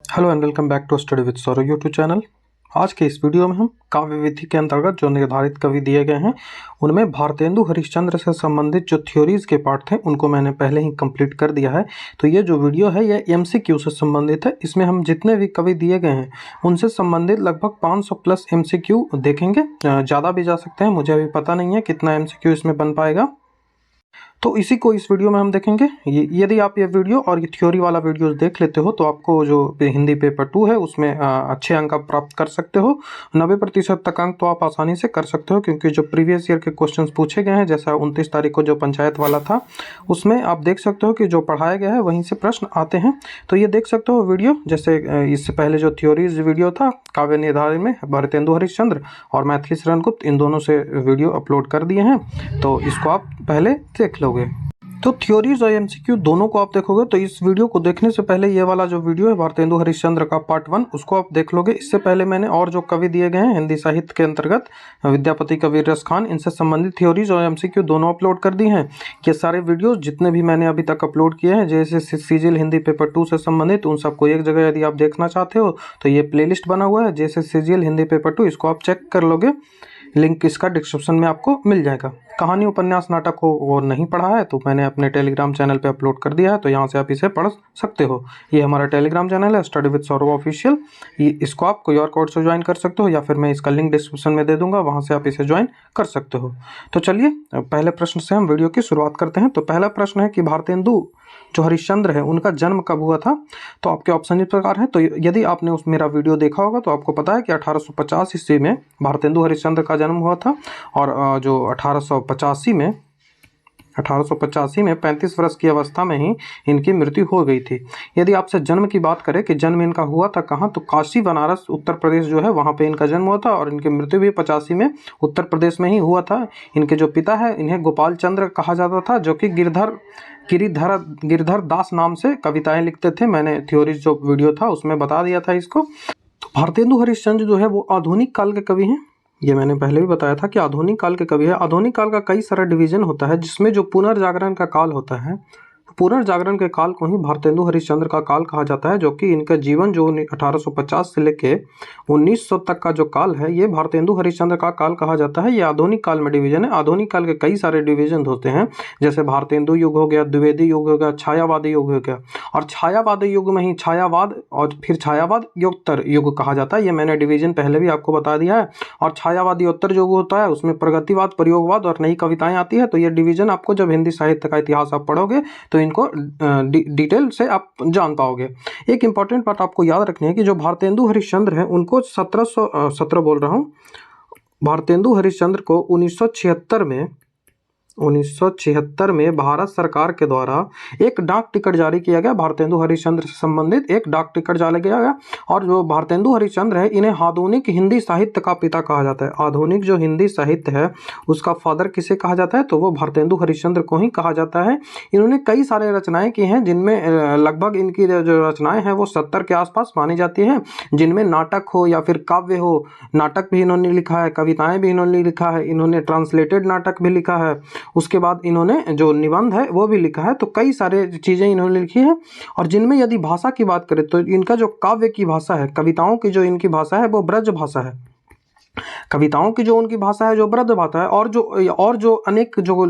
Hello and welcome back to study with Saurabh YouTube channel. आज के इस वीडियो में हम काव्य विधि के अंतर्गत जो निर्धारित कवि दिए गए हैं उनमें भारतेंदु हरिश्चंद्र से संबंधित जो थ्योरीज के पार्ट थे उनको मैंने पहले ही कंप्लीट कर दिया है। तो ये जो वीडियो है ये एमसीक्यू से संबंधित है। इसमें हम जितने भी कवि दिए गए हैं उनसे संबंधित लगभग 500 प्लस एमसीक्यू देखेंगे। ज़्यादा भी जा सकते हैं, मुझे अभी पता नहीं है कितना एमसीक्यू इसमें बन पाएगा। तो इसी को इस वीडियो में हम देखेंगे। यदि आप ये वीडियो और ये थ्योरी वाला वीडियोस देख लेते हो तो आपको जो हिंदी पेपर 2 है उसमें अच्छे अंक आप प्राप्त कर सकते हो। 90% तक अंक तो आप आसानी से कर सकते हो, क्योंकि जो प्रीवियस ईयर के क्वेश्चंस पूछे गए हैं, जैसा 29 तारीख को जो पंचायत वाला था उसमें आप देख सकते हो कि जो पढ़ाया गया है वहीं से प्रश्न आते हैं। तो ये देख सकते हो वीडियो। जैसे इससे पहले जो थ्योरीज वीडियो था काव्य निर्धारण में भारतेंदु हरिश्चंद्र और मैथिली शरण गुप्त, इन दोनों से वीडियो अपलोड कर दिए हैं, तो इसको आप पहले देख लो। तो थ्योरीज और एमसीक्यू दोनों को आप देखोगे तो इस वीडियो को देखने से पहले ये वाला जो वीडियो है भारतेंदु हरिश्चंद्र का पार्ट 1 उसको आप देख लोगे। इससे पहले मैंने और जो कवि दिए गए हैं हिंदी साहित्य के अंतर्गत विद्यापति कबीर रस खान, इनसे संबंधित थ्योरीज और एमसीक्यू दोनों अपलोड कर दिए हैं। ये सारे वीडियो जितने भी मैंने अभी तक अपलोड किए हैं, जैसे सीजीएल हिंदी पेपर 2 से संबंधित, उन सबको एक जगह यदि आप देखना चाहते हो तो ये प्लेलिस्ट बना हुआ है जैसे सीजीएल हिंदी पेपर 2, इसको आप चेक कर लोगे। लिंक इसका डिस्क्रिप्शन में आपको मिल जाएगा। कहानी उपन्यास नाटक हो और नहीं पढ़ा है तो मैंने अपने टेलीग्राम चैनल पे अपलोड कर दिया है, तो यहाँ से आप इसे पढ़ सकते हो। ये हमारा टेलीग्राम चैनल है स्टडी विद सौरभ ऑफिशियल। इसको आप कोई और कोड से ज्वाइन कर सकते हो या फिर मैं इसका लिंक डिस्क्रिप्शन में दे दूंगा, वहाँ से आप इसे ज्वाइन कर सकते हो। तो चलिए पहले प्रश्न से हम वीडियो की शुरुआत करते हैं। तो पहला प्रश्न है कि भारतेंदु जो हरिश्चंद्र है उनका जन्म कब हुआ था। तो आपके ऑप्शन इस प्रकार है। तो यदि आपने उस मेरा वीडियो देखा होगा तो आपको पता है कि 1850 ईस्वी में भारतेंदु हरिश्चंद्र का जन्म हुआ था, और जो 1885 में 35 वर्ष की अवस्था में ही इनकी मृत्यु हो गई थी। यदि आपसे जन्म की बात करें कि जन्म इनका हुआ था कहाँ, तो काशी बनारस उत्तर प्रदेश जो है वहाँ पे इनका जन्म हुआ था, और इनकी मृत्यु भी 85 में उत्तर प्रदेश में ही हुआ था। इनके जो पिता है इन्हें गोपाल चंद्र कहा जाता था, जो कि गिरधर दास नाम से कविताएं लिखते थे। मैंने थ्योरीज जो वीडियो था उसमें बता दिया था इसको। तो भारतेंदु हरिश्चंद्र जो है वो आधुनिक काल के कवि हैं। ये मैंने पहले भी बताया था कि आधुनिक काल के कवि है। आधुनिक काल का कई सारा डिवीजन होता है, जिसमें जो पुनर्जागरण का काल होता है, पुनर्जागरण के काल को ही भारतेंदु हरिश्चंद्र का काल कहा जाता है, जो कि इनका जीवन जो 1850 से लेके 1900 तक का जो काल है ये भारतेंदु हरिश्चंद्र का काल कहा जाता है। ये आधुनिक काल में डिवीजन है। आधुनिक काल के कई सारे डिवीजन होते हैं, जैसे भारतेंदु युग हो गया, द्विवेदी युग हो गया, छायावादी युग हो गया, और छायावादी युग में ही छायावाद और फिर छायावाद योत्तर युग कहा जाता है। ये मैंने डिवीजन पहले भी आपको बता दिया है। और छायावादी उत्तर युग होता है, उसमें प्रगतिवाद, प्रयोगवाद और नई कविताएं आती है। तो ये डिवीजन आपको जब हिंदी साहित्य का इतिहास आप पढ़ोगे तो इनको डिटेल से आप जान पाओगे। एक इंपॉर्टेंट बात आपको याद रखनी है कि जो भारतेंदु हरिश्चंद्र हैं उनको 1717 बोल रहा हूँ, भारतेंदु हरिश्चंद्र को 1976 में भारत सरकार के द्वारा एक डाक टिकट जारी किया गया। भारतेंदु हरिश्चंद्र से संबंधित एक डाक टिकट जारी किया गया, और जो भारतेंदु हरिश्चंद्र है इन्हें आधुनिक हिंदी साहित्य का पिता कहा जाता है। आधुनिक जो हिंदी साहित्य है उसका फादर किसे कहा जाता है, तो वो भारतेंदु हरिश्चंद्र को ही कहा जाता है। इन्होंने कई सारे रचनाएं की हैं, जिनमें लगभग इनकी जो रचनाएं हैं वो 70 के आसपास मानी जाती है, जिनमें नाटक हो या फिर काव्य हो। नाटक भी इन्होंने लिखा है, कविताएं भी इन्होंने लिखा है, इन्होंने ट्रांसलेटेड नाटक भी लिखा है, उसके बाद इन्होंने जो निबंध है वो भी लिखा है। तो कई सारे चीज़ें इन्होंने लिखी है। और जिनमें यदि भाषा की बात करें तो इनका जो काव्य की भाषा है, कविताओं की जो इनकी भाषा है वो ब्रज भाषा है। कविताओं की जो उनकी भाषा है जो ब्रज भाषा है, और जो अनेक जो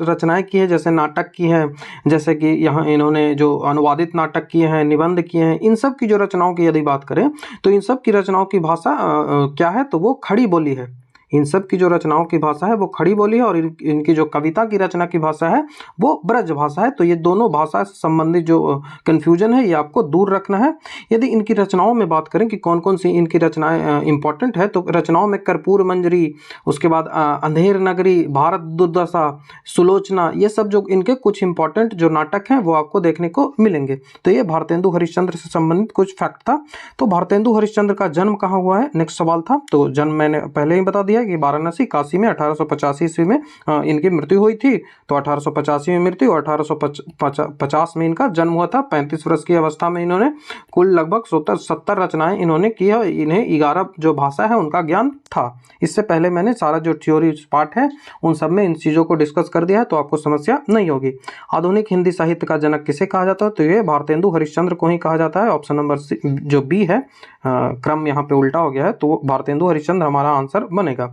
रचनाएं की है, जैसे नाटक की है, जैसे कि यहाँ इन्होंने जो अनुवादित नाटक किए हैं, निबंध किए हैं, इन सब की जो रचनाओं की यदि बात करें तो इन सब की रचनाओं की भाषा क्या है, तो वो खड़ी बोली है। इन सब की जो रचनाओं की भाषा है वो खड़ी बोली है, और इनकी जो कविता की रचना की भाषा है वो ब्रज भाषा है। तो ये दोनों भाषा से संबंधित जो कन्फ्यूजन है ये आपको दूर रखना है। यदि इनकी रचनाओं में बात करें कि कौन कौन सी इनकी रचनाएं इंपॉर्टेंट है, तो रचनाओं में कर्पूर मंजरी, उसके बाद अंधेर नगरी, भारत दुर्दशा, सुलोचना, ये सब जो इनके कुछ इंपॉर्टेंट जो नाटक हैं वो आपको देखने को मिलेंगे। तो ये भारतेंदु हरिश्चंद्र से संबंधित कुछ फैक्ट था। तो भारतेंदु हरिश्चंद्र का जन्म कहाँ हुआ है, नेक्स्ट सवाल था। तो जन्म मैंने पहले ही बता दिया है कि वाराणसी काशी में 1885 ईस्वी में इनकी मृत्यु हुई थी। तो 1885 में मृत्यु, 1850 में इनका जन्म हुआ था। 35 वर्ष की अवस्था में इन्होंने कुल लगभग 70 रचनाएं इन्होंने की है। इन्हें 11 जो भाषा है उनका ज्ञान था। इससे पहले मैंने सारा जो थ्योरी पार्ट है उन सब में इन चीज़ों को डिस्कस कर दिया है, तो आपको समस्या नहीं होगी। आधुनिक हिंदी साहित्य का जनक किसे कहा जाता है? तो ये भारतेंदु हरिश्चंद्र को ही कहा जाता है। ऑप्शन नंबर जो बी है, क्रम यहाँ पे उल्टा हो गया है, तो भारतेंदु हरिश्चंद्र हमारा आंसर बनेगा।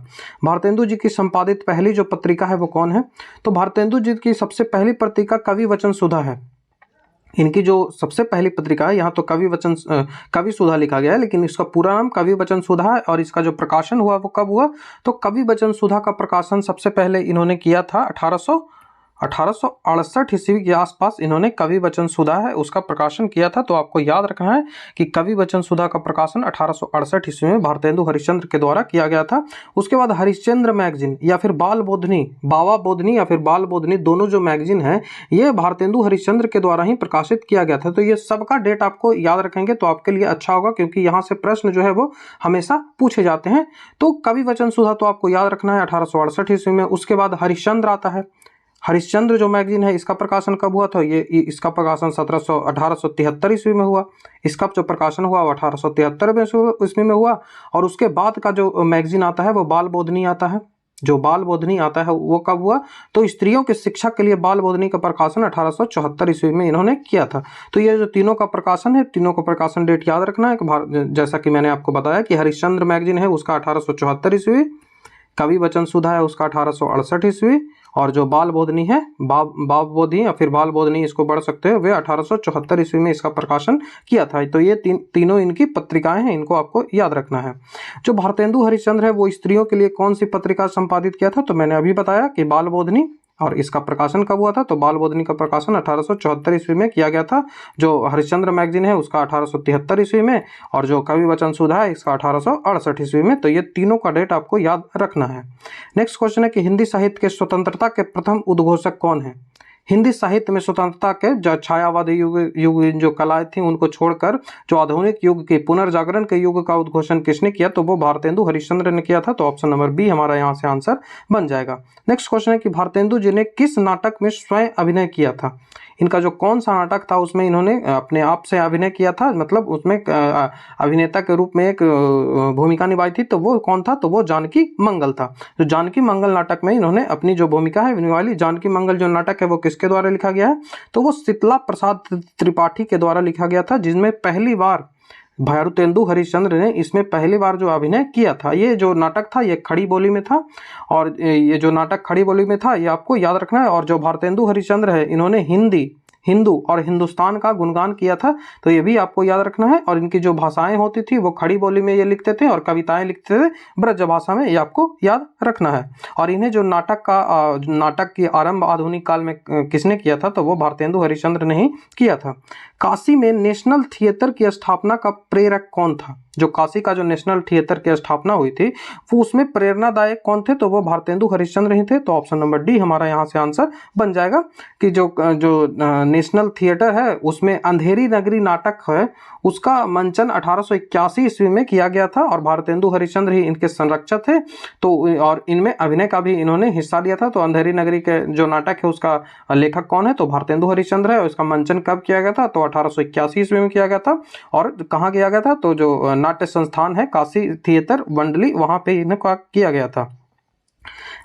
भारतेंदु जी की संपादित पहली जो पत्रिका है वो कौन है? तो भारतेंदु जी की सबसे पहली पत्रिका कवि वचन सुधा है। इनकी जो सबसे पहली पत्रिका है, यहाँ तो कवि सुधा लिखा गया है, लेकिन इसका पूरा नाम कवि वचन सुधा है। और इसका जो प्रकाशन हुआ वो कब हुआ? तो कवि वचन सुधा का प्रकाशन सबसे पहले इन्होंने किया था 1868 ईस्वी के आसपास इन्होंने कवि वचन सुधा है उसका प्रकाशन किया था। तो आपको याद रखना है कि कवि वचन सुधा का प्रकाशन 1868 ईस्वी में भारतेंदु हरिश्चंद्र के द्वारा किया गया था। उसके बाद हरिश्चंद्र मैगजीन या फिर बाल बोधनी, बावा बोधनी या फिर बाल बोधनी, दोनों जो मैगजीन है ये भारतेंदु हरिश्चंद्र के द्वारा ही प्रकाशित किया गया था। तो ये सबका डेट आपको याद रखेंगे तो आपके लिए अच्छा होगा, क्योंकि यहाँ से प्रश्न जो है वो हमेशा पूछे जाते हैं। तो कवि वचन सुधा तो आपको याद रखना है 1868 ईस्वी में। उसके बाद हरिश्चंद्र आता है। हरिश्चंद्र जो मैगजीन है इसका प्रकाशन कब हुआ था? ये इसका प्रकाशन 1873 ईस्वी में हुआ। इसका जो प्रकाशन हुआ वो 1873 ईस्वी में हुआ। और उसके बाद का जो मैगजीन आता है वो बाल बोधनी आता है। जो बाल बोधनी आता है वो कब हुआ? तो स्त्रियों की शिक्षा के लिए बाल बोधनी का प्रकाशन 1874 ईस्वी में इन्होंने किया था। तो ये जो तीनों का प्रकाशन है, तीनों का प्रकाशन डेट याद रखना है कि जैसा कि मैंने आपको बताया कि हरिश्चंद्र मैगजीन है उसका 1874 ईस्वी, कवि वचन सुधा है उसका 1868 ईस्वी, और जो बाल बोधनी है, बाब बोधनी या फिर बाल बोधनी इसको पढ़ सकते हो, वे 1874 ईस्वी में इसका प्रकाशन किया था। तो ये तीनों इनकी पत्रिकाएं हैं, इनको आपको याद रखना है। जो भारतेंदु हरिश्चंद्र है वो स्त्रियों के लिए कौन सी पत्रिका संपादित किया था? तो मैंने अभी बताया कि बाल बोधनी। और इसका प्रकाशन कब हुआ था? तो बाल बोधनी का प्रकाशन 1874 ईस्वी में किया गया था। जो हरिश्चंद्र मैगजीन है उसका 1873 ईस्वी में, और जो कवि वचन सुधा है इसका 1868 ईस्वी में। तो ये तीनों का डेट आपको याद रखना है। नेक्स्ट क्वेश्चन है कि हिंदी साहित्य के स्वतंत्रता के प्रथम उद्घोषक कौन है? हिंदी साहित्य में स्वतंत्रता के जो छायावादी युग जो कलाएं थी उनको छोड़कर जो आधुनिक युग के पुनर्जागरण के युग का उद्घोषण किसने किया? तो वो भारतेंदु हरिश्चंद्र ने किया था। तो ऑप्शन नंबर बी हमारा यहाँ से आंसर बन जाएगा। नेक्स्ट क्वेश्चन है कि भारतेंदु जी ने किस नाटक में स्वयं अभिनय किया था? इनका जो कौन सा नाटक था उसमें इन्होंने अपने आप से अभिनय किया था, मतलब उसमें अभिनेता के रूप में एक भूमिका निभाई थी। तो वो कौन था? तो वो जानकी मंगल था। जो जानकी मंगल नाटक में इन्होंने अपनी जो भूमिका है निभाई। जानकी मंगल जो नाटक है वो किसके द्वारा लिखा गया है? तो वो शीतला प्रसाद त्रिपाठी के द्वारा लिखा गया था, जिसमें पहली बार भारतेंदु हरिश्चंद्र ने इसमें पहली बार जो अभिनय किया था। ये जो नाटक था ये खड़ी बोली में था, और ये जो नाटक खड़ी बोली में था ये आपको याद रखना है। और जो भारतेंदु हरिश्चंद्र है इन्होंने हिंदी, हिंदू और हिंदुस्तान का गुणगान किया था, तो ये भी आपको याद रखना है। और इनकी जो भाषाएं होती थी वो खड़ी बोली में ये लिखते थे और कविताएं लिखते थे ब्रज भाषा में, ये आपको याद रखना है। और इन्हें जो नाटक की आरंभ आधुनिक काल में किसने किया था? तो वो भारतेंदु हरिश्चंद्र ने ही किया था। काशी में नेशनल थिएटर की स्थापना का प्रेरक कौन था? जो काशी का जो नेशनल थिएटर की स्थापना हुई थी वो उसमें प्रेरणादायक कौन थे? तो वो भारतेंदु हरिश्चंद्र ही थे। तो ऑप्शन नंबर डी हमारा यहाँ से आंसर बन जाएगा कि जो नेशनल थिएटर है उसमें अंधेरी नगरी नाटक है उसका मंचन 1881 ईस्वी में किया गया था, और भारतेंदु हरिश्चंद्र ही इनके संरक्षक थे। तो और इनमें अभिनय का भी इन्होंने हिस्सा लिया था। तो अंधेरी नगरी के जो नाटक है उसका लेखक कौन है? तो भारतेंदु हरिश्चंद्र है। और इसका मंचन कब किया गया था? तो 1881 ईस्वी में किया गया था। और कहाँ किया गया था? तो जो नाट्य संस्थान है काशी थिएटर वंडली, वहां पे इन्हें किया गया था।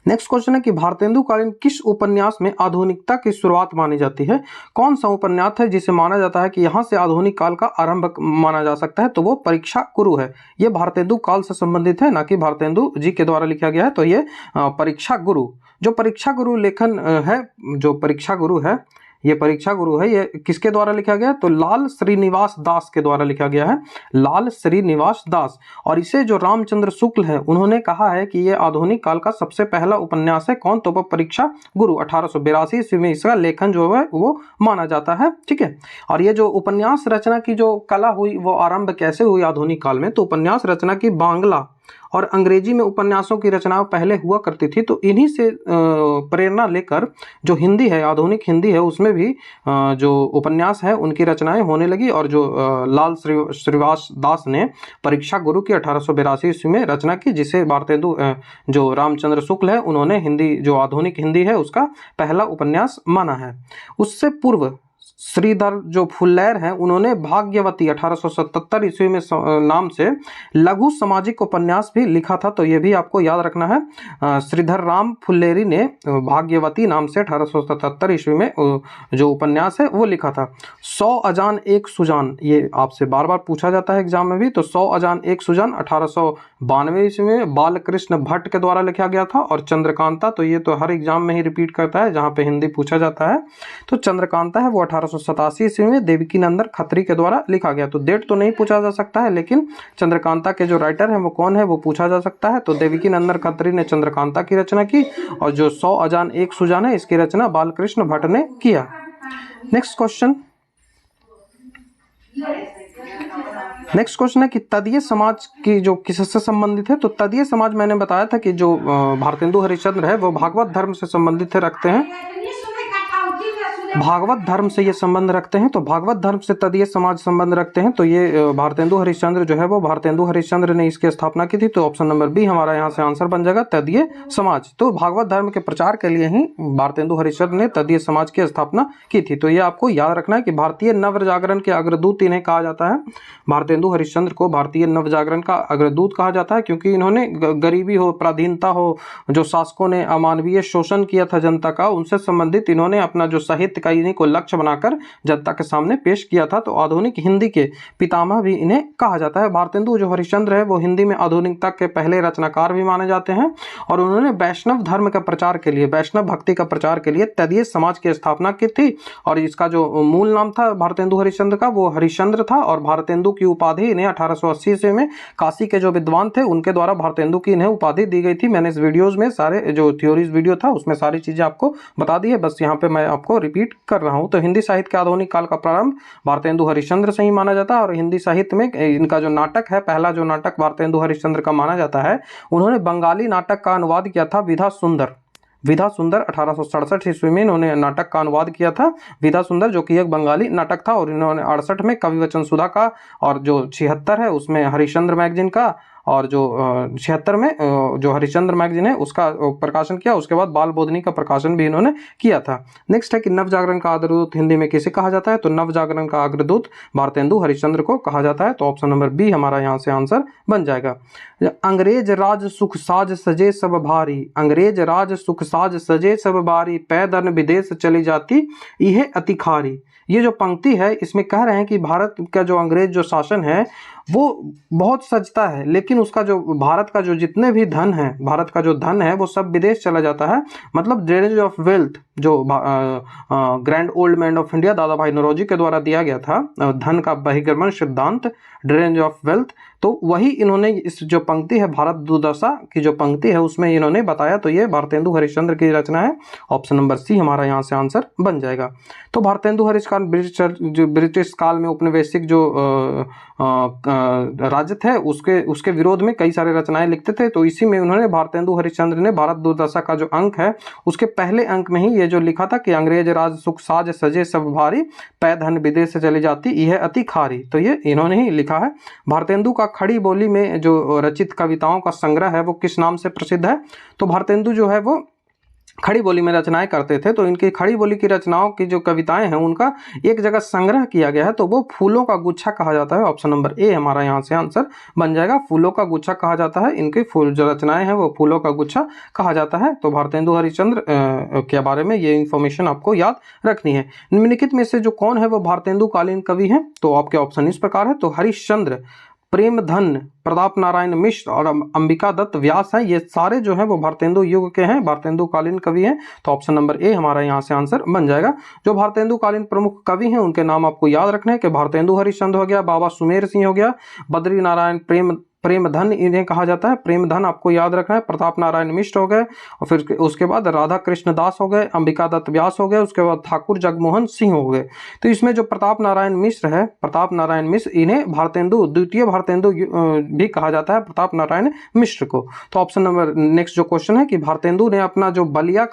नेक्स्ट क्वेश्चन है कि भारतेंदु कालीन किस उपन्यास में आधुनिकता की शुरुआत मानी जाती है? कौन सा उपन्यास है जिसे माना जाता है कि यहाँ से आधुनिक काल का आरंभ माना जा सकता है? तो वो परीक्षा गुरु है। ये भारतेंदु काल से संबंधित है, ना कि भारतेंदु जी के द्वारा लिखा गया है। तो ये परीक्षा गुरु, जो परीक्षा गुरु लेखन है, जो परीक्षा गुरु है, ये परीक्षा गुरु है, ये किसके द्वारा लिखा गया? तो लाल श्रीनिवास दास के द्वारा लिखा गया है, लाल श्रीनिवास दास। और इसे जो रामचंद्र शुक्ल है उन्होंने कहा है कि ये आधुनिक काल का सबसे पहला उपन्यास है। कौन? तो वो परीक्षा गुरु। 1882 ईस्वी में इसका लेखन जो है वो माना जाता है। ठीक है। और ये जो उपन्यास रचना की जो कला हुई वो आरंभ कैसे हुई आधुनिक काल में? तो उपन्यास रचना की बांग्ला और अंग्रेजी में उपन्यासों की रचनाएं पहले हुआ करती थी, तो इन्हीं से प्रेरणा लेकर जो हिंदी है, आधुनिक हिंदी है, उसमें भी जो उपन्यास है उनकी रचनाएं होने लगी। और जो लाल श्रीवास दास ने परीक्षा गुरु की 1882 ईस्वी में रचना की, जिसे भारतेंदु जो रामचंद्र शुक्ल है उन्होंने हिंदी, जो आधुनिक हिंदी है, उसका पहला उपन्यास माना है। उससे पूर्व श्रीधर जो फुल्लैर हैं उन्होंने भाग्यवती 1877 ईस्वी में नाम से लघु सामाजिक उपन्यास भी लिखा था, तो ये भी आपको याद रखना है। श्रीधर राम फुल्लेरी ने भाग्यवती नाम से 1877 ईस्वी में जो उपन्यास है वो लिखा था। 100 अजान एक सुजान, ये आपसे बार बार पूछा जाता है एग्जाम में भी, तो 100 अजान एक सुजान 1892 ईस्वी में बालकृष्ण भट्ट के द्वारा लिखा गया था। और चंद्रकांता, तो ये तो हर एग्जाम में ही रिपीट करता है जहाँ पे हिंदी पूछा जाता है, तो चंद्रकांता है वो 1887 ईस्वी में देवकी नंदन खत्री के द्वारा लिखा गया। तो डेट तो नहीं पूछा जा सकता है, लेकिन चंद्रकांता के जो राइटर हैं वो कौन है वो पूछा जा सकता है। तो देवकी नंदन खत्री ने चंद्रकांता की रचना की, और जो 100 अजान एक सुजान है इसकी रचना बालकृष्ण भट्ट ने किया। नेक्स्ट क्वेश्चन है कि तदीय समाज की जो किससे संबंधित है। तो तदीय समाज मैंने बताया था कि जो भारतेंदु हरिश्चंद्र है वो भागवत धर्म से संबंधित रखते हैं, भागवत धर्म से ये संबंध रखते हैं। तो भागवत धर्म से तदीय समाज संबंध रखते हैं, तो ये भारतेंदु हरिश्चंद्र जो है वो भारतेंदु हरिश्चंद्र ने इसकी स्थापना की थी। तो ऑप्शन नंबर बी हमारा यहाँ से आंसर बन जाएगा, तदीय समाज। तो भागवत धर्म के प्रचार के लिए ही भारतेंदु हरिश्चंद्र ने तदीय समाज की स्थापना की थी। तो ये आपको याद रखना है कि भारतीय नव जागरण के अग्रदूत इन्हें कहा जाता है। भारतेंदु हरिश्चंद्र को भारतीय नव जागरण का अग्रदूत कहा जाता है, क्योंकि इन्होंने गरीबी हो, पराधीनता हो, जो शासकों ने अमानवीय शोषण किया था जनता का, उनसे संबंधित इन्होंने अपना जो साहित्य का इन्हीं को लक्ष्य बनाकर जनता के सामने पेश किया था। तो आधुनिक हिंदी के पितामह भी इन्हें कहा जाता है। भारतेंदु जो हरिश्चंद्र है वो हिंदी में आधुनिकता के पहले रचनाकार भी माने जाते हैं, और उन्होंने वैष्णव धर्म का प्रचार के लिए, वैष्णव भक्ति का प्रचार के लिए तदीय समाज की स्थापना की थी। और इसका जो मूल नाम था भारतेंदु हरिश्चंद्र का वो हरिश्चंद्र था, और भारतेंदु की उपाधि इन्हें 1880 ईस्वी में काशी के जो विद्वान थे उनके द्वारा भारतेंदु की इन्हें उपाधि दी गई थी। मैंने इस वीडियोज में सारे जो थ्योरीज वीडियो था उसमें सारी चीजें आपको बता दी है, बस यहाँ पे मैं आपको रिपीट कर रहा हूँ। तो हिंदी साहित्य के आधुनिक काल का प्रारंभ भारतेंदु हरिश्चंद्र से ही माना जाता है। और हिंदी साहित्य में इनका जो नाटक है, पहला जो नाटक भारतेंदु हरिश्चंद्र का माना जाता है, उन्होंने बंगाली नाटक का अनुवाद किया था, विधा सुंदर। 1867 ईस्वी में इन्होंने नाटक का अनुवाद किया था, विधा सुंदर, जो कि एक बंगाली नाटक था। और इन्होंने 68 में कवि वचन सुधा का, और जो 76 है उसमें हरिश्चंद्र मैगजीन का, और जो 76 में जो हरिश्चंद्र मैगजीन है उसका प्रकाशन किया। उसके बाद बाल बोधनी का प्रकाशन भी इन्होंने किया था। नेक्स्ट है कि नव जागरण का अग्रदूत हिंदी में किसे कहा जाता है। तो नव जागरण का अग्रदूत भारतेंदु हरिश्चंद्र को कहा जाता है। तो ऑप्शन नंबर बी हमारा यहाँ से आंसर बन जाएगा। अंग्रेज राज सुख साज सजे सब भारी, अंग्रेज राज सुख साज सजे सब भारी, पैदन विदेश चली जाती यह अति खारी। ये जो पंक्ति है इसमें कह रहे हैं कि भारत का जो अंग्रेज जो शासन है वो बहुत सजता है, लेकिन उसका जो भारत का जो जितने भी धन है, भारत का जो धन है वो सब विदेश चला जाता है। मतलब ड्रेनेज ऑफ वेल्थ जो grand old man of India दादा भाई नौरोजी के द्वारा दिया गया था, धन का बहिर्गमन सिद्धांत, ड्रेनेज ऑफ वेल्थ, तो वही इन्होंने इस जो पंक्ति है भारत दुर्दशा की जो पंक्ति है उसमें इन्होंने बताया। तो ये भारतेंदु हरिश्चंद्र की रचना है। ऑप्शन नंबर सी हमारा यहाँ से आंसर बन जाएगा। तो भारतेंदु हरिश्चंद्र ब्रिटिश काल में उपनिवेशिक जो राज्य थे उसके विरोध में कई सारे रचनाएं लिखते थे। तो इसी में उन्होंने भारतेंदु हरिश्चंद्र ने भारत दुर्दशा का जो अंक है उसके पहले अंक में ही ये जो लिखा था कि अंग्रेज राज सुख साज सजे सब भारी, पै धन विदेश से चली जाती यह अति खारी। तो ये इन्होंने ही लिखा है। भारतेंदु का खड़ी बोली में जो रचित कविताओं का संग्रह है वो किस नाम से प्रसिद्ध है। तो भारतेंदु जो है वो खड़ी बोली में रचनाएं करते थे। तो इनकी खड़ी बोली की रचनाओं की जो कविताएं हैं उनका एक जगह संग्रह किया गया है, तो वो फूलों का गुच्छा कहा जाता है। ऑप्शन नंबर ए हमारा यहाँ से आंसर बन जाएगा, फूलों का गुच्छा कहा जाता है। इनके फूल जो रचनाएं हैं वो फूलों का गुच्छा कहा जाता है। तो भारतेंदु हरिश्चंद्र के बारे में ये इंफॉर्मेशन आपको याद रखनी है। निम्नलिखित में से जो कौन है वो भारतेंदु कालीन कवि हैं। तो आपके ऑप्शन इस प्रकार है। तो हरिश्चंद्र, प्रेमधन, प्रताप नारायण मिश्र और अंबिका दत्त व्यास हैं, ये सारे जो हैं वो भारतेंदु युग के हैं, भारतेंदु कालीन कवि हैं। तो ऑप्शन नंबर ए हमारा यहाँ से आंसर बन जाएगा। जो भारतेंदु कालीन प्रमुख कवि हैं उनके नाम आपको याद रखने हैं कि भारतेंदु हरिश्चंद्र हो गया, बाबा सुमेर सिंह हो गया, बद्री नारायण प्रेमधन इन्हें कहा जाता है। प्रेमधन आपको याद रखना है। प्रताप नारायण मिश्र हो गए, और फिर उसके बाद राधा कृष्ण दास हो गए, अंबिका दत्त व्यास हो गए, उसके बाद ठाकुर जगमोहन सिंह हो गए। तो इसमें जो प्रताप नारायण मिश्र है, प्रताप नारायण मिश्र, इन्हें भारतेंदु, द्वितीय भारतेंदु भी कहा जाता है प्रताप नारायण मिश्र को। तो ऑप्शन नंबर नेक्स्ट जो क्वेश्चन है कि भारतेंदु ने अपना जो बलिया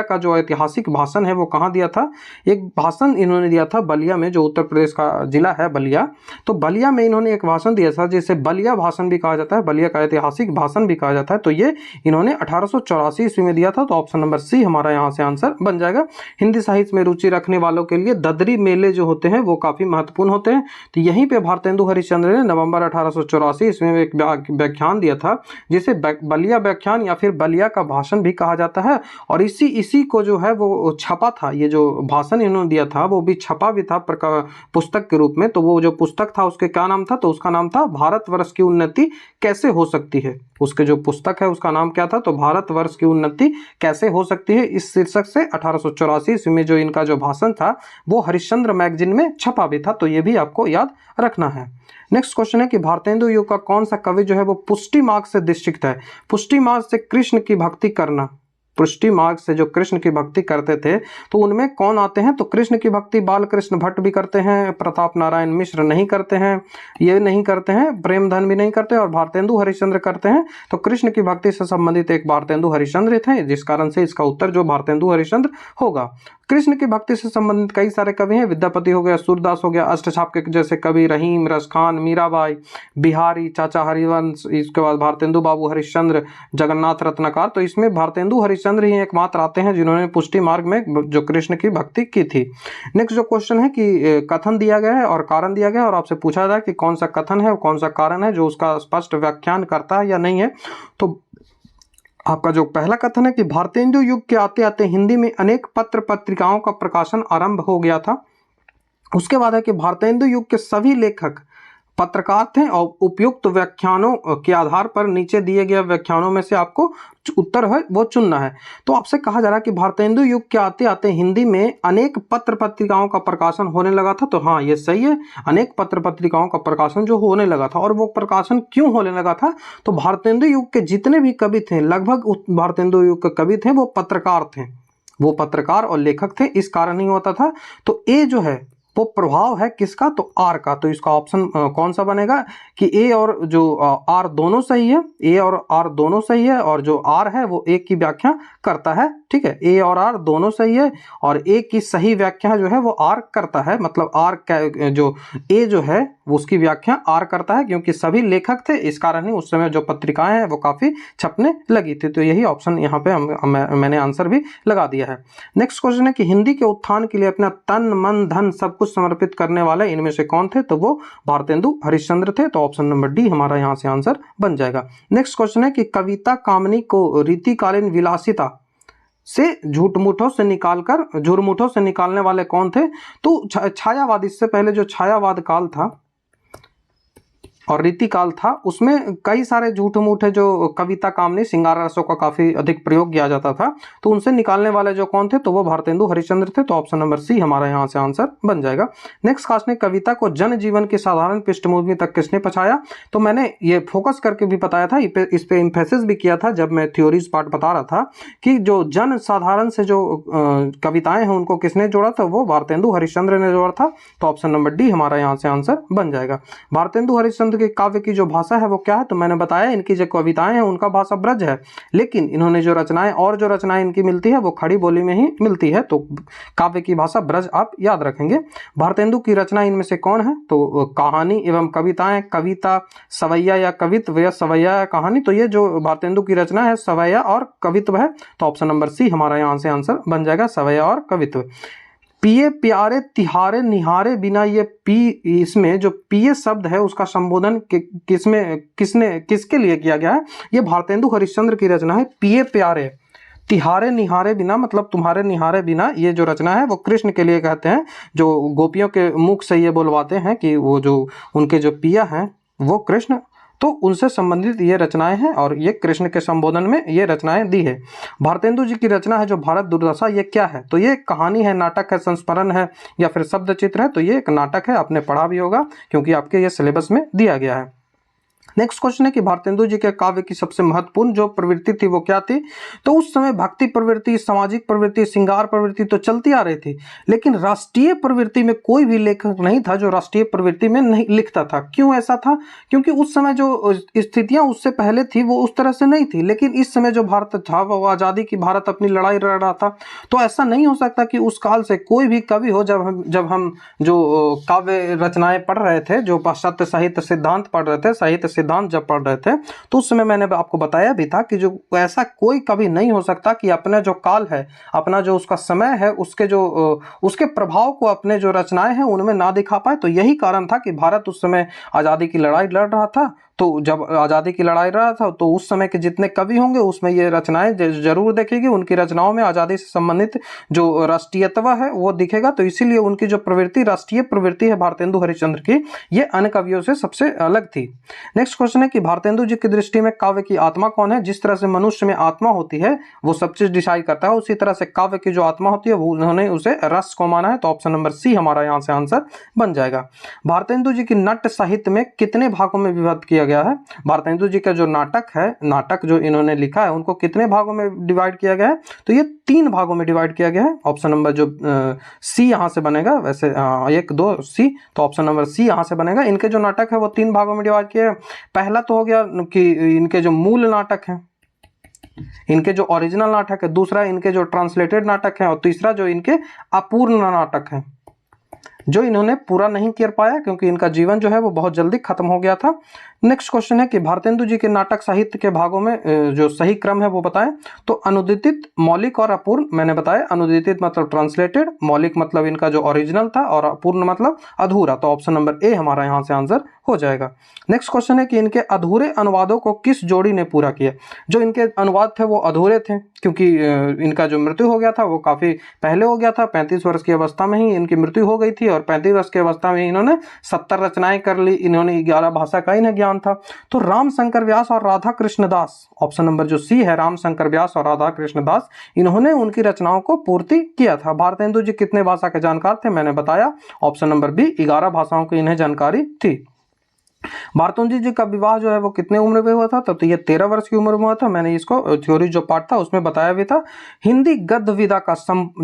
का जो ऐतिहासिक भाषण है वो कहाँ दिया था। एक भाषण इन्होंने दिया था बलिया में, जो उत्तर प्रदेश का जिला है बलिया। तो बलिया में इन्होंने एक भाषण दिया था जिसे बलिया भाषण भी कहा जाता है, बलिया का ऐतिहासिक भाषण भी कहा जाता है। तो ये इन्होंने 1884 ईस्वी में दिया था। तो ऑप्शन नंबर सी हमारा यहाँ से आंसर बन जाएगा। हिंदी साहित्य में रुचि रखने वालों के लिए ददरी मेले जो होते हैं वो काफी महत्वपूर्ण होते हैं। तो यहीं पे भारतेंदु हरिश्चंद्र ने नवंबर 1884 ईस्वी में एक व्याख्यान दिया था जिसे बलिया व्याख्यान या फिर बलिया का भाषण भी कहा जाता है। और इसी को जो है वो छपा था, ये जो भाषण इन्होंने दिया था वो भी छपा भी था पुस्तक के रूप में। तो वो जो पुस्तक था उसके क्या नाम था, तो उसका नाम था भारतवर्ष की उन्नति कैसे हो सकती है। उसके जो पुस्तक है उसका नाम क्या था, तो भारतवर्ष की उन्नति कैसे हो सकती है। इस शीर्षक से 1884 ईस्वी में जो इनका जो भाषण था वो हरिश्चंद्र मैगजीन में छपा भी था। तो ये भी आपको याद रखना है। नेक्स्ट क्वेश्चन है कि भारतेंदु युग का कौन सा कवि जो है वो पुष्टि मार्ग से अधिष्ठित है। पुष्टि मार्ग से कृष्ण की भक्ति करना, पुष्टि मार्ग से जो कृष्ण की भक्ति करते थे तो उनमें कौन आते हैं, तो कृष्ण की भक्ति बालकृष्ण भट्ट भी करते हैं, प्रताप नारायण मिश्र नहीं करते हैं, ये नहीं करते हैं, प्रेमधन भी नहीं करते, और भारतेंदु हरिश्चंद्र करते हैं। तो कृष्ण की भक्ति से संबंधित एक भारतेंदु हरिश्चंद्र थे, जिस कारण से इसका उत्तर जो भारतेंदु हरिश्चंद्र होगा। कृष्ण की भक्ति से संबंधित कई सारे कवि हैं, विद्यापति हो गया, सूरदास हो गया, अष्टछाप के जैसे कवि रहीम, रसखान, मीराबाई, बिहारी, चाचा हरिवंश, इसके बाद भारतेंदु बाबू हरिश्चंद्र, जगन्नाथ रत्नाकर। तो इसमें भारतेंदु हरिश्चंद्र ही एकमात्र आते हैं जिन्होंने पुष्टि मार्ग में जो कृष्ण की भक्ति की थी। नेक्स्ट जो क्वेश्चन है कि कथन दिया गया है और कारण दिया गया है, और आपसे पूछा जाए कि कौन सा कथन है और कौन सा कारण है जो उसका स्पष्ट व्याख्यान करता है या नहीं है। तो आपका जो पहला कथन है कि भारतेंदु युग के आते आते हिंदी में अनेक पत्र पत्रिकाओं का प्रकाशन आरंभ हो गया था। उसके बाद है कि भारतेंदु युग के सभी लेखक पत्रकार थे और उपयुक्त व्याख्यानों के आधार पर नीचे दिए गए व्याख्यानों में से आपको उत्तर है वो चुनना है। तो आपसे कहा जा रहा है कि भारतेंदु युग के आते आते हिंदी में अनेक पत्र पत्रिकाओं का प्रकाशन होने लगा था। तो हाँ, ये सही है, अनेक पत्र पत्रिकाओं का प्रकाशन जो होने लगा था। और वो प्रकाशन क्यों होने लगा था, तो भारतेंदु युग के जितने भी कवि थे, लगभग भारतेंदु युग के कवि थे वो पत्रकार थे, वो पत्रकार और लेखक थे, इस कारण ही होता था। तो ए जो है वो प्रभाव है किसका, तो आर का। तो इसका ऑप्शन कौन सा बनेगा कि ए और जो आर दोनों सही है, ए और आर दोनों सही है, और जो आर है वो ए की व्याख्या करता है। ठीक है, ए और आर दोनों सही है और ए की सही व्याख्या जो है वो आर करता है। मतलब आर जो ए जो है वो उसकी व्याख्या आर करता है, क्योंकि सभी लेखक थे, इस कारण ही उस समय जो पत्रिकाएं हैं वो काफी छपने लगी थी। तो यही ऑप्शन यहाँ पे मैंने आंसर भी लगा दिया है। नेक्स्ट क्वेश्चन है कि हिंदी के उत्थान के लिए अपना तन मन धन सब कुछ समर्पित करने वाले इनमें से कौन थे, तो वो भारतेंदु हरिश्चंद्र थे। तो ऑप्शन नंबर डी हमारा यहाँ से आंसर बन जाएगा। नेक्स्ट क्वेश्चन है कि कविता कामनी को रीतिकालीन विलासिता से झूठ-मूठों से निकालने वाले कौन थे, तो छायावाद। इससे पहले जो छायावाद काल था और रीति काल था उसमें कई सारे झूठ मूठे जो कविता कामनी श्रृंगार रसों का काफी अधिक प्रयोग किया जाता था। तो उनसे निकालने वाले जो कौन थे, तो वो भारतेंदु हरिश्चंद्र थे। तो ऑप्शन नंबर सी हमारा यहाँ से आंसर बन जाएगा। नेक्स्ट क्लास ने कविता को जन जीवन की साधारण पृष्ठभूमि तक किसने पहुंचाया, तो मैंने ये फोकस करके भी बताया था, इस पे इम्फेसिस भी किया था जब मैं थ्योरीज पार्ट बता रहा था कि जो जन साधारण से जो कविताएं हैं उनको किसने जोड़ा था, वो भारतेंदु हरिश्चंद्र ने जोड़ा था। तो ऑप्शन नंबर डी हमारा यहाँ से आंसर बन जाएगा। भारतेंदु हरिश्चंद्र के काव्य की जो भाषा है वो क्या है, तो मैंने बताया इनकी जो कविताएं हैं उनका भाषा ब्रज है, लेकिन इन्होंने जो रचनाएं इनकी मिलती है वो खड़ी बोली में ही मिलती है। तो काव्य की भाषा ब्रज आप याद रखेंगे। भारतेंदु की रचना इनमें से कौन है, तो कहानी एवं कविताएं, कविता, सवैया या कवित्व या सवैया या कहानी। तो ये जो भारतेंदु की रचना है सवैया और कवित्व है। तो ऑप्शन नंबर सी हमारा यहाँ से आंसर बन जाएगा, सवैया और कवित्व। पिए प्यारे तिहारे निहारे बिना, ये पी, इसमें जो पिए शब्द है उसका संबोधन किसके लिए किया गया है, ये भारतेंदु हरिश्चंद्र की रचना है। पिए प्यारे तिहारे निहारे बिना मतलब तुम्हारे निहारे बिना, ये जो रचना है वो कृष्ण के लिए कहते हैं, जो गोपियों के मुख से ये बोलवाते हैं कि वो जो उनके जो पिया हैं वो कृष्ण, तो उनसे संबंधित ये रचनाएं हैं और ये कृष्ण के संबोधन में ये रचनाएं दी है। भारतेंदु जी की रचना है जो भारत दुर्दशा, ये क्या है, तो ये कहानी है, नाटक है, संस्मरण है या फिर शब्द चित्र है। तो ये एक नाटक है, आपने पढ़ा भी होगा क्योंकि आपके ये सिलेबस में दिया गया है। नेक्स्ट क्वेश्चन है कि भारतेंदु जी के काव्य की सबसे महत्वपूर्ण जो प्रवृत्ति थी वो क्या थी। तो उस समय भक्ति प्रवृत्ति, सामाजिक प्रवृत्ति, श्रृंगार प्रवृत्ति तो चलती आ रही थी, लेकिन राष्ट्रीय प्रवृत्ति में कोई भी लेखक नहीं था जो राष्ट्रीय प्रवृत्ति में नहीं लिखता था। क्यों ऐसा था? क्योंकि उस समय जो स्थितियां उससे पहले थी वो उस तरह से नहीं थी, लेकिन इस समय जो भारत था वो आज़ादी की भारत अपनी लड़ाई लड़ रहा था। तो ऐसा नहीं हो सकता कि उस काल से कोई भी कवि हो, जब हम जो काव्य रचनाएं पढ़ रहे थे, जो पाश्चात्य साहित्य सिद्धांत पढ़ रहे थे, साहित्य सिद्धांत जब पढ़ रहे थे, तो उस समय मैंने आपको बताया भी था कि जो ऐसा कोई कवि नहीं हो सकता कि अपना जो काल है, अपना जो उसका समय है, उसके प्रभाव को अपने जो रचनाएं हैं उनमें ना दिखा पाए। तो यही कारण था कि भारत उस समय आज़ादी की लड़ाई लड़ रहा था। तो जब आज़ादी की लड़ाई रहा था तो उस समय के जितने कवि होंगे उसमें ये रचनाएं जरूर देखेगी, उनकी रचनाओं में आज़ादी से संबंधित जो राष्ट्रीयत्व है वो दिखेगा। तो इसीलिए उनकी जो प्रवृत्ति, राष्ट्रीय प्रवृत्ति है भारतेंदु हरिश्चंद्र की, ये अन्य कवियों से सबसे अलग थी। नेक्स्ट क्वेश्चन है कि भारतेंदु जी की दृष्टि में काव्य की आत्मा कौन है? जिस तरह से मनुष्य में आत्मा होती है वो सब चीज डिसाइड करता है, उसी तरह से काव्य की जो आत्मा होती है वो उन्होंने उसे रस को माना है। तो ऑप्शन नंबर सी हमारा यहाँ से आंसर बन जाएगा। भारतेंदु जी की नाट्य साहित्य में कितने भागों में विभक्त किया गया है? भारतेंदु जी का जो नाटक है, नाटक जो इन्होंने लिखा है, उनको कितने भागों में डिवाइड किया गया है? तो ये 3 भागों में डिवाइड किया गया है। ऑप्शन नंबर जो सी यहाँ से बनेगा, वैसे 1 2 सी, तो ऑप्शन नंबर सी यहाँ से बनेगा। इनके जो नाटक है वो 3 भागों में डिवाइड किया है। पहला तो हो गया कि इनके जो मूल नाटक हैं, इनके जो ओरिजिनल नाटक है, दूसरा इनके जो ट्रांसलेटेड नाटक है, और तीसरा जो इनके अपूर्ण नाटक है जो इन्होंने पूरा नहीं कर पाया क्योंकि इनका जीवन जो है वो बहुत जल्दी खत्म हो गया था। नेक्स्ट क्वेश्चन है कि भारतेंदु जी के नाटक साहित्य के भागों में जो सही क्रम है वो बताएं। तो अनुदित, मौलिक और अपूर्ण मैंने बताया। अनुदित मतलब ट्रांसलेटेड, मौलिक मतलब इनका जो ओरिजिनल था, और अपूर्ण मतलब अधूरा। तो ऑप्शन नंबर ए हमारा यहाँ से आंसर हो जाएगा। नेक्स्ट क्वेश्चन है कि इनके अधूरे अनुवादों को किस जोड़ी ने पूरा किया? जो इनके अनुवाद थे वो अधूरे थे क्योंकि इनका जो मृत्यु हो गया था वो काफी पहले हो गया था। 35 वर्ष की अवस्था में ही इनकी मृत्यु हो गई थी, और 35 वर्ष की अवस्था में इन्होंने 70 रचनाएं कर ली। इन्होंने 11 भाषा का इन्हें ज्ञान था। तो रामशंकर व्यास और राधा कृष्ण दास, ऑप्शन नंबर जो सी है, रामशंकर व्यास और राधा कृष्ण दास, इन्होंने उनकी रचनाओं को पूर्ति किया था। भारतेंदु जी कितने भाषा के जानकार थे? मैंने बताया ऑप्शन नंबर बी, 11 भाषाओं की इन्हें जानकारी थी। भारतेंदु जी का विवाह जो है वो कितने उम्र में हुआ था? तो ये 13 वर्ष की उम्र में हुआ था। मैंने इसको थ्योरी जो पार्ट था उसमें बताया भी था। हिंदी गद्य विधा का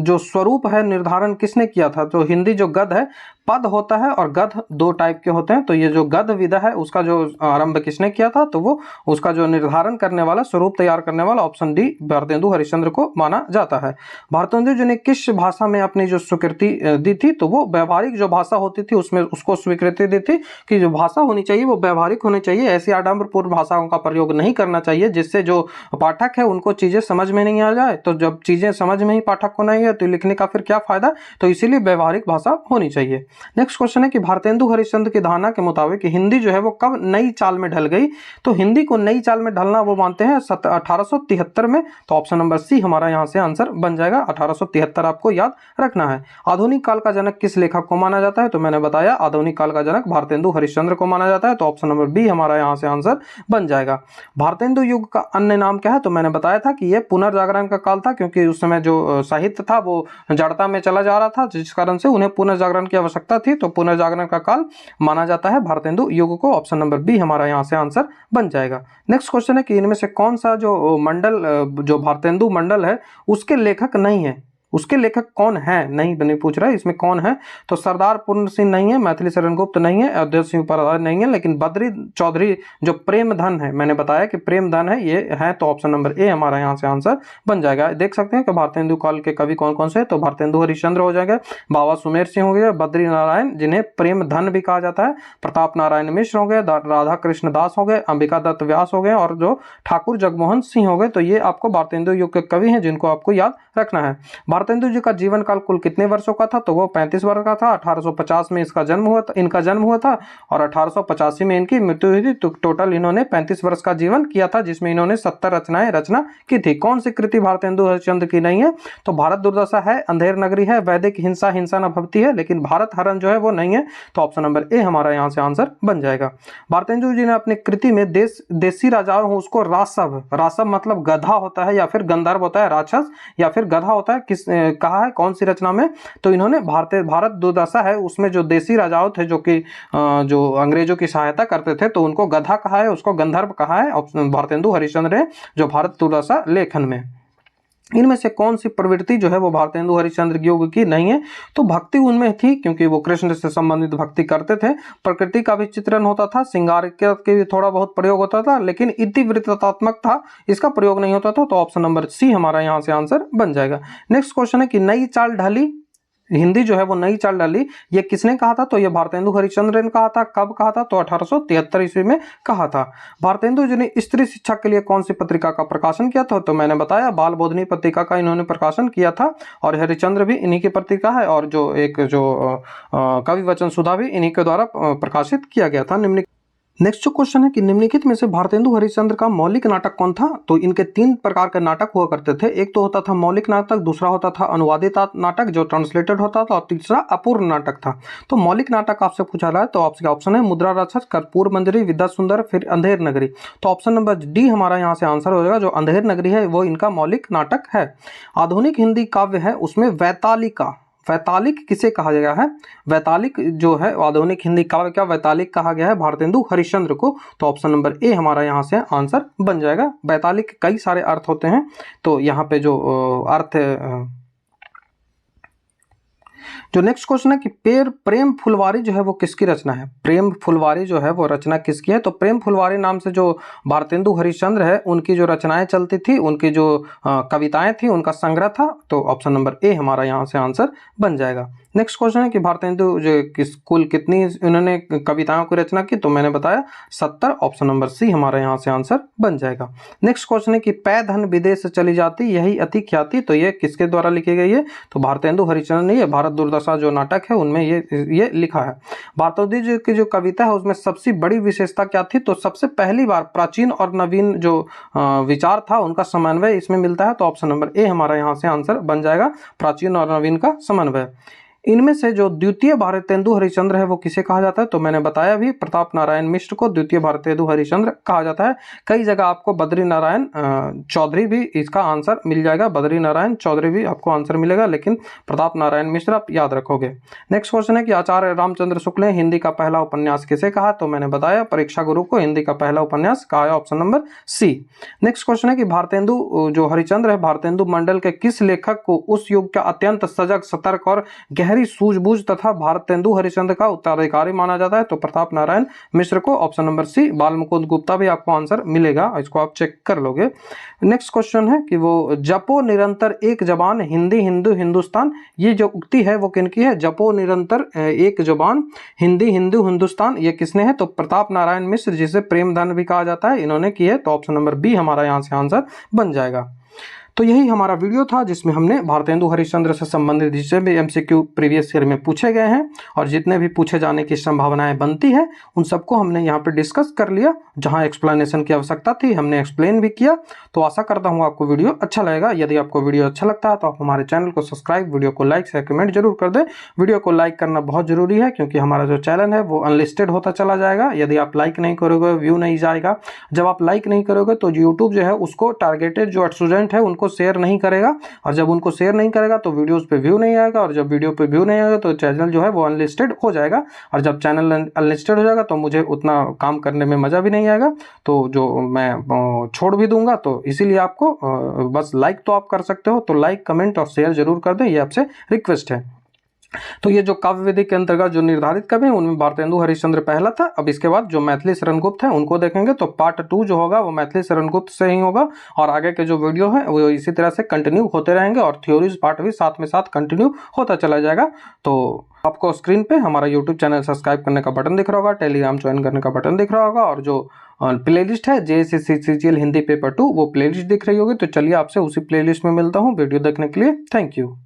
जो स्वरूप है निर्धारण किसने किया था? तो हिंदी जो गद्य है, पद होता है और गद्य 2 टाइप के होते हैं। तो ये जो गद्य विधा है उसका जो आरंभ किसने किया था? तो वो उसका जो निर्धारण करने वाला, स्वरूप तैयार करने वाला, ऑप्शन डी, भारतेंदु हरिश्चंद्र को माना जाता है। भारतेंदु जी ने किस भाषा में अपनी जो स्वीकृति दी थी? तो वो व्यवहारिक जो भाषा होती थी उसमें उसको स्वीकृति दी थी कि जो भाषा होनी चाहिए वो व्यवहारिक होनी चाहिए। ऐसी आडंबरपूर्ण भाषाओं का प्रयोग नहीं करना चाहिए जिससे जो पाठक है उनको चीजें समझ में नहीं आ जाए। तो जब चीजें समझ में ही पाठक को नहीं है तो लिखने का फिर क्या फायदा? तो इसीलिए व्यवहारिक भाषा होनी चाहिए। नेक्स्ट क्वेश्चन है कि भारतेंदु हरिश्चंद्र की धारणा के मुताबिक हिंदी जो है वो कब नई चाल में ढल गई? तो हिंदी को नई चाल में ढलना वो मानते हैं 1873 में। तो ऑप्शन नंबर सी हमारा यहाँ से आंसर बन जाएगा। 1873 आपको याद रखना है। आधुनिक काल का जनक किस लेखक को माना जाता है? तो मैंने बताया आधुनिक काल का जनक भारतेंदु हरिश्चंद्र को माना जाता है। तो ऑप्शन नंबर बी हमारा यहाँ से आंसर बन जाएगा। भारतेंदु युग का अन्य नाम क्या है? तो मैंने बताया था कि यह पुनर्जागरण का काल था क्योंकि उस समय जो साहित्य था वो जड़ता में चला जा रहा था, जिस कारण से उन्हें पुनर्जागरण की आवश्यकता थी। तो पुनर्जागरण का काल माना जाता है भारतेंदु युग को। ऑप्शन नंबर बी हमारा यहाँ से आंसर बन जाएगा। नेक्स्ट क्वेश्चन है कि इनमें से कौन सा जो मंडल, जो भारतेंदु मंडल है उसके लेखक नहीं है? उसके लेखक कौन है? नहीं पूछ रहा है, इसमें कौन है? तो सरदार पूर्ण सिंह नहीं है, मैथिली शरण गुप्त नहीं है, अवधेश सिंह उपाध्याय नहीं है, लेकिन बद्री चौधरी जो प्रेम धन है, मैंने बताया कि प्रेम धन है, ये है। तो ऑप्शन नंबर ए हमारा यहाँ से आंसर बन जाएगा। देख सकते हैं कि भारतेंदु काल के कवि कौन कौन से? तो भारतेंदु हरिश्चंद्र हो जाएगा, बाबा सुमेर सिंह हो गया, बद्री नारायण जिन्हें प्रेम धन भी कहा जाता है, प्रताप नारायण मिश्र हो गए, राधा कृष्ण दास हो गए, अंबिका दत्त व्यास हो गए, और जो ठाकुर जगमोहन सिंह हो गए। तो ये आपको भारतेंदु युग के कवि हैं जिनको आपको याद रखना है। भारतेंदु जी का जीवन काल कुल कितने वर्षों का था? तो वो 35 वर्ष का था। 1850 में इनका जन्म हुआ था और 1885 में इनकी मृत्यु हुई थी। तो टोटल इन्होंने 35 वर्ष का जीवन किया था, जिसमें इन्होंने 70 रचनाएं रचना की थी। कौन सी कृति भारतेंदु हरिश्चंद्र की नहीं है? तो भारत दुर्दशा है, अंधेर नगरी है, वैदिक हिंसा न भवती है, लेकिन भारत हरण जो है वो नहीं है। तो ऑप्शन नंबर ए हमारा यहाँ से आंसर बन जाएगा। भारतेंदु जी ने अपनी कृति में देसी राजाओं उसको रासव मतलब गधा होता है या फिर गंधर्व होता है, राक्षस या फिर गधा होता है, किस कहा है, कौन सी रचना में? तो इन्होंने भारत दुर्दशा है उसमें जो देसी राजाओं थे जो कि जो अंग्रेजों की सहायता करते थे, तो उनको गधा कहा है, उसको गंधर्व कहा है भारतेंदु हरिश्चंद्र ने जो भारत दुर्दशा लेखन में। इनमें से कौन सी प्रवृत्ति जो है वो भारतेंदु हरिश्चंद्र युग की नहीं है? तो भक्ति उनमें थी, क्योंकि वो कृष्ण से संबंधित भक्ति करते थे। प्रकृति का भी चित्रण होता था, श्रृंगार के भी थोड़ा बहुत प्रयोग होता था, लेकिन इतिवृत्तात्मक था, इसका प्रयोग नहीं होता था। तो ऑप्शन नंबर सी हमारा यहाँ से आंसर बन जाएगा। नेक्स्ट क्वेश्चन है कि नई चाल ढली, हिंदी जो है वो नई चाल डाली, ये किसने कहा था? तो ये भारतेंदु हरिश्चंद्र ने कहा था। कब कहा था? तो 1873 ईस्वी में कहा था। भारतेंदु जी ने स्त्री शिक्षा के लिए कौन सी पत्रिका का प्रकाशन किया था? तो मैंने बताया बाल बोधनी पत्रिका का इन्होंने प्रकाशन किया था, और हरिश्चंद्र भी इन्हीं की पत्रिका है, और जो एक जो कवि वचन सुधा भी इन्हीं के द्वारा प्रकाशित किया गया था। नेक्स्ट जो क्वेश्चन है कि निम्नलिखित में से भारतेंदु हरिश्चंद्र का मौलिक नाटक कौन था? तो इनके 3 प्रकार के नाटक हुआ करते थे। एक तो होता था मौलिक नाटक, दूसरा होता था अनुवादित नाटक जो ट्रांसलेटेड होता था, और तीसरा अपूर्ण नाटक था। तो मौलिक नाटक आपसे पूछा रहा है, तो आपके ऑप्शन है मुद्रा राक्षस, कर्पूर मंजरी, विद्या सुंदर, फिर अंधेर नगरी। तो ऑप्शन नंबर डी हमारा यहाँ से आंसर हो जाएगा। जो अंधेर नगरी है वो इनका मौलिक नाटक है। आधुनिक हिंदी काव्य है उसमें वैतालिका, वैतालिक किसे कहा गया है? वैतालिक जो है आधुनिक हिंदी काव्य क्या वैतालिक कहा गया है भारतेंदु हरिश्चंद्र को। तो ऑप्शन नंबर ए हमारा यहाँ से आंसर बन जाएगा। वैतालिक कई सारे अर्थ होते हैं, तो यहाँ पे जो अर्थ जो नेक्स्ट क्वेश्चन है कि प्रेम फुलवारी जो है वो किसकी रचना है? प्रेम फुलवारी जो है वो रचना किसकी है? तो प्रेम फुलवारी नाम से जो भारतेंदु हरिश्चंद्र है उनकी जो रचनाएं चलती थी, उनकी जो कविताएं थी, उनका संग्रह था। तो ऑप्शन नंबर ए हमारा यहाँ से आंसर बन जाएगा। नेक्स्ट क्वेश्चन है कि भारतेंदु जो कुल कितनी इन्होंने कविताओं की रचना की? तो मैंने बताया 70। ऑप्शन नंबर सी हमारा यहाँ से आंसर बन जाएगा। नेक्स्ट क्वेश्चन है कि पै धन विदेश चली जाती यही अति ख्याति, तो ये किसके द्वारा लिखी गई है? तो भारतेंदु हरिश्चंद्र ने ये भारत दुर्दशा जो नाटक है उनमें ये लिखा है। भारतेंदु जी की जो कविता है उसमें सबसे बड़ी विशेषता क्या थी? तो सबसे पहली बार प्राचीन और नवीन जो विचार था उनका समन्वय इसमें मिलता है। तो ऑप्शन नंबर ए हमारा यहाँ से आंसर बन जाएगा, प्राचीन और नवीन का समन्वय। इनमें से जो द्वितीय भारतेंदु हरिश्चंद्र है वो किसे कहा जाता है? तो मैंने बताया भी प्रताप नारायण मिश्र को द्वितीय भारतेंदु हरिश्चंद्र कहा जाता है। कई जगह आपको बद्री नारायण चौधरी भी इसका आंसर मिल जाएगा, बद्री नारायण चौधरी भी आपको आंसर मिलेगा, लेकिन प्रताप नारायण मिश्र आप याद रखोगे। नेक्स्ट क्वेश्चन है कि आचार्य रामचंद्र शुक्ल ने हिंदी का पहला उपन्यास किसे कहा? तो मैंने बताया परीक्षा गुरु को हिंदी का पहला उपन्यास कहा है, option number C. Next question है कि भारतेंदु जो हरिश्चंद्र है भारतेंदु मंडल के किस लेखक को उस युग का अत्यंत सजग, सतर्क और गहरी सूझबूझ तथा भारतेंदु हरिश्चंद्र का उत्तराधिकारी माना जाता है? तो प्रताप नारायण मिश्र को। Option number C. Bal Mukund Gupta भी आपको आंसर मिलेगा, इसको आप चेक कर लोगे। नेक्स्ट क्वेश्चन है कि वो जपो निरंतर एक जबान हिंदी हिंदू हिंदुस्तान, ये जो उक्ति है वो किनकी है? जपो निरंतर एक जबान हिंदी हिंदू हिंदुस्तान, ये किसने है? तो प्रताप नारायण मिश्र, जिसे प्रेमधन भी कहा जाता है, इन्होंने की है। तो ऑप्शन नंबर बी हमारा यहाँ से आंसर बन जाएगा। तो यही हमारा वीडियो था जिसमें हमने भारतेंदु हरिश्चंद्र से संबंधित जितने भी एमसीक्यू प्रीवियस ईयर में पूछे गए हैं और जितने भी पूछे जाने की संभावनाएं बनती है उन सबको हमने यहाँ पे डिस्कस कर लिया। जहां एक्सप्लेनेशन की आवश्यकता थी हमने एक्सप्लेन भी किया। तो आशा करता हूँ आपको वीडियो अच्छा लगेगा। यदि आपको वीडियो अच्छा लगता है तो आप हमारे चैनल को सब्सक्राइब, वीडियो को लाइक शेयर कमेंट जरूर कर दें। वीडियो को लाइक करना बहुत जरूरी है क्योंकि हमारा जो चैनल है वो अनलिस्टेड होता चला जाएगा। यदि आप लाइक नहीं करोगे व्यू नहीं जाएगा। जब आप लाइक नहीं करोगे तो यूट्यूब जो है उसको टारगेटेड जो स्टूडेंट है उनको शेयर नहीं करेगा, और जब उनको शेयर नहीं करेगा तो वीडियोस पे व्यू नहीं आएगा, और जब वीडियो पे व्यू नहीं आएगा तो चैनल जो है वो अनलिस्टेड हो जाएगा, और जब चैनल अनलिस्टेड हो जाएगा तो मुझे उतना काम करने में मज़ा भी नहीं आएगा, तो जो मैं छोड़ भी दूंगा। तो इसीलिए आपको बस लाइक तो आप कर सकते हो, तो लाइक कमेंट और शेयर जरूर कर दें, ये आपसे रिक्वेस्ट है। तो ये जो काव्य विधि के अंतर्गत जो निर्धारित कवि हैं उनमें भारतेंदु हरिश्चंद्र पहला था। अब इसके बाद जो मैथिली शरण गुप्त है उनको देखेंगे, तो पार्ट 2 जो होगा वो मैथिली शरण गुप्त से ही होगा, और आगे के जो वीडियो है वो इसी तरह से कंटिन्यू होते रहेंगे, और थ्योरीज पार्ट भी साथ में साथ कंटिन्यू होता चला जाएगा। तो आपको स्क्रीन पे हमारा यूट्यूब चैनल सब्सक्राइब करने का बटन दिख रहा होगा, टेलीग्राम ज्वाइन करने का बटन दिख रहा होगा, और जो प्लेलिस्ट है JSC हिंदी पेपर 2 वो प्लेलिस्ट दिख रही होगी। तो चलिए आपसे उसी प्लेलिस्ट में मिलता हूँ। वीडियो देखने के लिए थैंक यू।